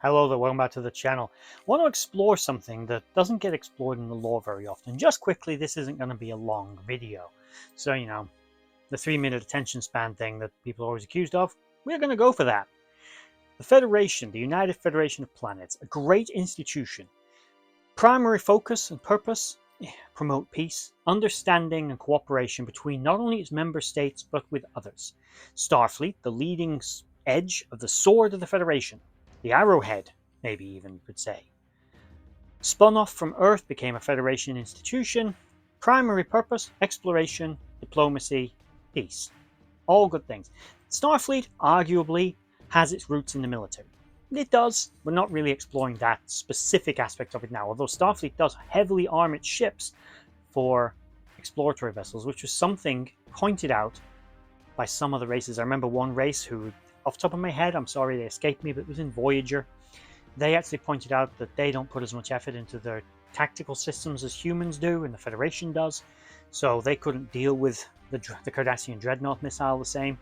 Hello there, welcome back to the channel. I want to explore something that doesn't get explored in the lore very often. Just quickly, this isn't going to be a long video. So, the 3-minute attention span thing that people are always accused of, we're going to go for that. The Federation, the United Federation of Planets, a great institution. Primary focus and purpose, promote peace, understanding and cooperation between not only its member states but with others. Starfleet, the leading edge of the sword of the Federation. The arrowhead, maybe even you could say. Spun off from Earth, became a Federation institution. Primary purpose, exploration, diplomacy, peace. All good things. Starfleet arguably has its roots in the military. It does. We're not really exploring that specific aspect of it now, although Starfleet does heavily arm its ships for exploratory vessels, which was something pointed out by some of the races. I remember one race who, off the top of my head, I'm sorry they escaped me, but it was in Voyager. They actually pointed out that they don't put as much effort into their tactical systems as humans do and the Federation does, so they couldn't deal with the Cardassian Dreadnought missile the same.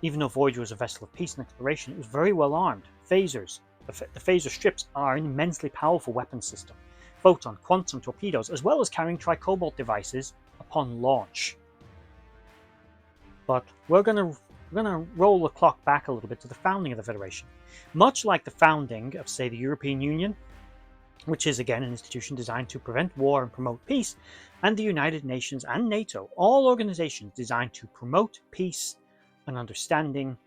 Even though Voyager was a vessel of peace and exploration, it was very well armed. Phasers. The phaser strips are an immensely powerful weapon system. Photon, quantum torpedoes, as well as carrying tricobalt devices upon launch. But we're going to roll the clock back a little bit to the founding of the Federation. Much like the founding of, say, the European Union, which is again an institution designed to prevent war and promote peace, and the United Nations and NATO, all organizations designed to promote peace and understanding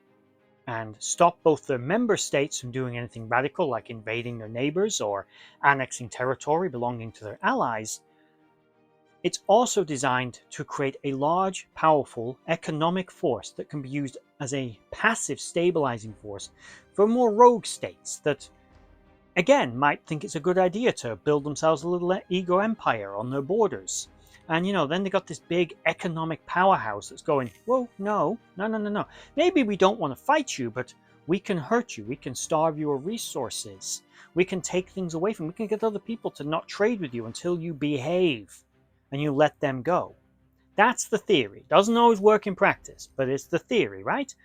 and stop both their member states from doing anything radical like invading their neighbors or annexing territory belonging to their allies. It's also designed to create a large, powerful economic force that can be used as a passive stabilizing force for more rogue states that, again, might think it's a good idea to build themselves a little ego empire on their borders. And, then they got this big economic powerhouse that's going, whoa, no. Maybe we don't want to fight you, but we can hurt you. We can starve your resources. We can take things away from you. We can get other people to not trade with you until you behave and you let them go. That's the theory. Doesn't always work in practice, but it's the theory, right?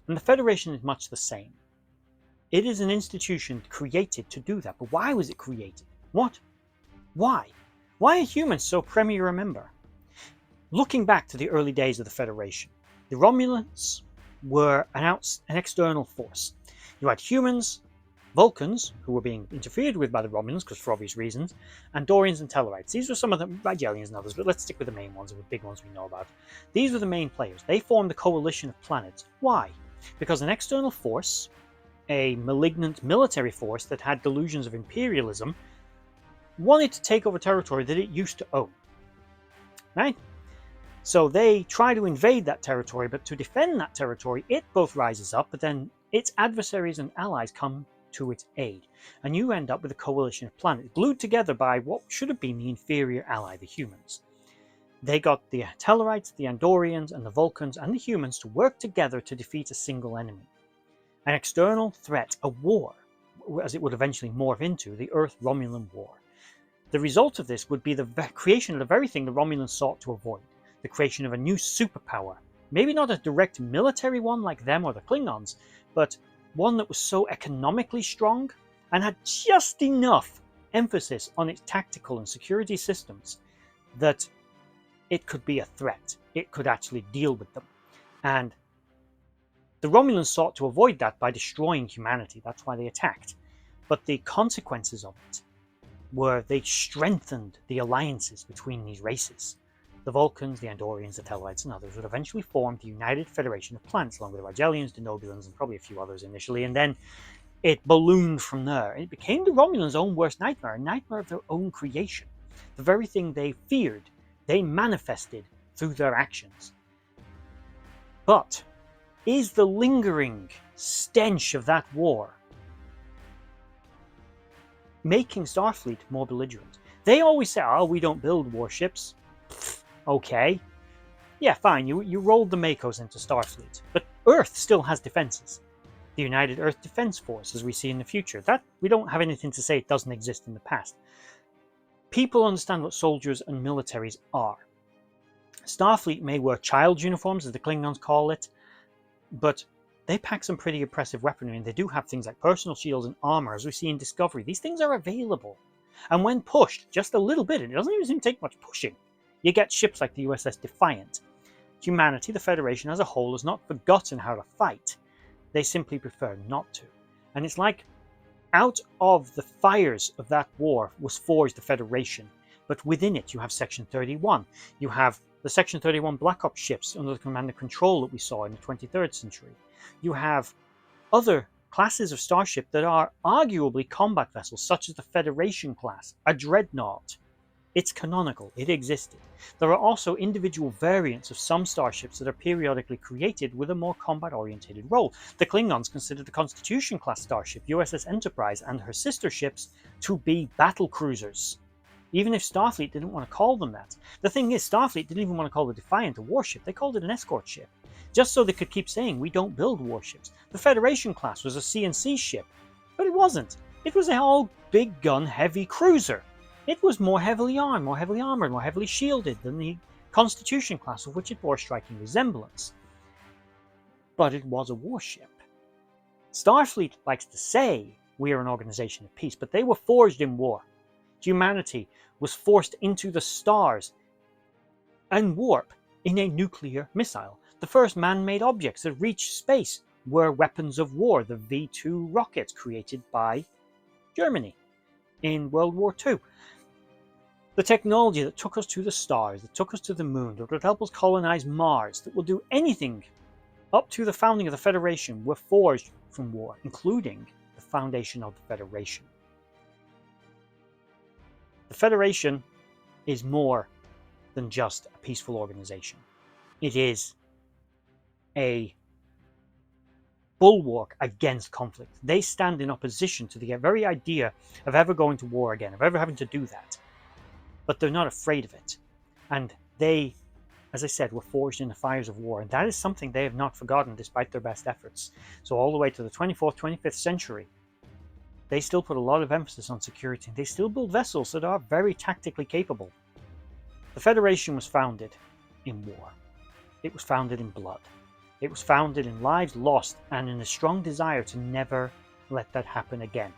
And the Federation is much the same. It is an institution created to do that. But why was it created? What? Why? Why are humans so premier a member? Looking back to the early days of the Federation, the Romulans were an external force. You had humans, Vulcans, who were being interfered with by the Romulans, because for obvious reasons, Andorians and Tellarites. These were some of the Rigelians and others, but let's stick with the main ones, the big ones we know about. These were the main players. They formed the coalition of planets. Why? Because an external force, a malignant military force that had delusions of imperialism, wanted to take over territory that it used to own. Right? So they try to invade that territory, but to defend that territory, it both rises up, but then its adversaries and allies come to its aid. And you end up with a coalition of planets glued together by what should have been the inferior ally, the humans. They got the Tellarites, the Andorians, and the Vulcans, and the humans to work together to defeat a single enemy. An external threat, a war, as it would eventually morph into, the Earth-Romulan War. The result of this would be the creation of the very thing the Romulans sought to avoid, the creation of a new superpower. Maybe not a direct military one like them or the Klingons, but one that was so economically strong and had just enough emphasis on its tactical and security systems that it could be a threat. It could actually deal with them. And the Romulans sought to avoid that by destroying humanity. That's why they attacked. But the consequences of it were they strengthened the alliances between these races. The Vulcans, the Andorians, the Tellarites, and others would eventually form the United Federation of Planets, along with the Rigelians, the Nobulans, and probably a few others initially, and then it ballooned from there. It became the Romulans' own worst nightmare, a nightmare of their own creation. The very thing they feared, they manifested through their actions. But is the lingering stench of that war making Starfleet more belligerent? They always say, oh, we don't build warships. Okay. Yeah, fine, you rolled the Makos into Starfleet. But Earth still has defenses. The United Earth Defense Force, as we see in the future. That we don't have anything to say it doesn't exist in the past. People understand what soldiers and militaries are. Starfleet may wear child uniforms, as the Klingons call it, but they pack some pretty impressive weaponry, and they do have things like personal shields and armor, as we see in Discovery. These things are available. And when pushed just a little bit, and it doesn't even seem to take much pushing, you get ships like the USS Defiant. Humanity, the Federation as a whole, has not forgotten how to fight. They simply prefer not to. And it's like out of the fires of that war was forged the Federation. But within it, you have Section 31. You have the Section 31 Black Ops ships under the command and control that we saw in the 23rd century. You have other classes of starship that are arguably combat vessels, such as the Federation class, a dreadnought. It's canonical, it existed. There are also individual variants of some starships that are periodically created with a more combat-oriented role. The Klingons considered the Constitution class starship, USS Enterprise, and her sister ships to be battle cruisers, even if Starfleet didn't want to call them that. The thing is, Starfleet didn't even want to call the Defiant a warship, they called it an escort ship, just so they could keep saying, we don't build warships. The Federation class was a CNC ship, but it wasn't. It was an all big gun heavy cruiser. It was more heavily armed, more heavily armored, more heavily shielded than the Constitution class, of which it bore striking resemblance. But it was a warship. Starfleet likes to say we are an organization of peace, but they were forged in war. Humanity was forced into the stars and warp in a nuclear missile. The first man-made objects that reached space were weapons of war, the V-2 rockets created by Germany in World War II. The technology that took us to the stars, that took us to the moon, that would help us colonize Mars, that will do anything up to the founding of the Federation were forged from war, including the foundation of the Federation. The Federation is more than just a peaceful organization. It is a bulwark against conflict. They stand in opposition to the very idea of ever going to war again, of ever having to do that. But they're not afraid of it. And they, as I said, were forged in the fires of war. And that is something they have not forgotten despite their best efforts. So all the way to the 24th, 25th century, they still put a lot of emphasis on security. They still build vessels that are very tactically capable. The Federation was founded in war. It was founded in blood. It was founded in lives lost and in a strong desire to never let that happen again.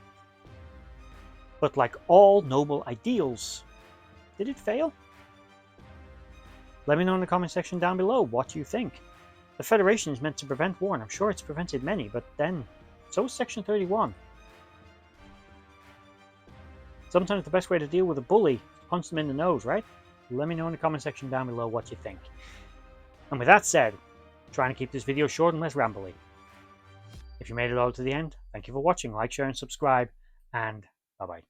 But like all noble ideals, did it fail? Let me know in the comment section down below what you think. The Federation is meant to prevent war, and I'm sure it's prevented many, but then so is Section 31. Sometimes the best way to deal with a bully is to punch them in the nose, right? Let me know in the comment section down below what you think. And with that said, I'm trying to keep this video short and less rambly. If you made it all to the end, thank you for watching. Like, share, and subscribe, and bye-bye.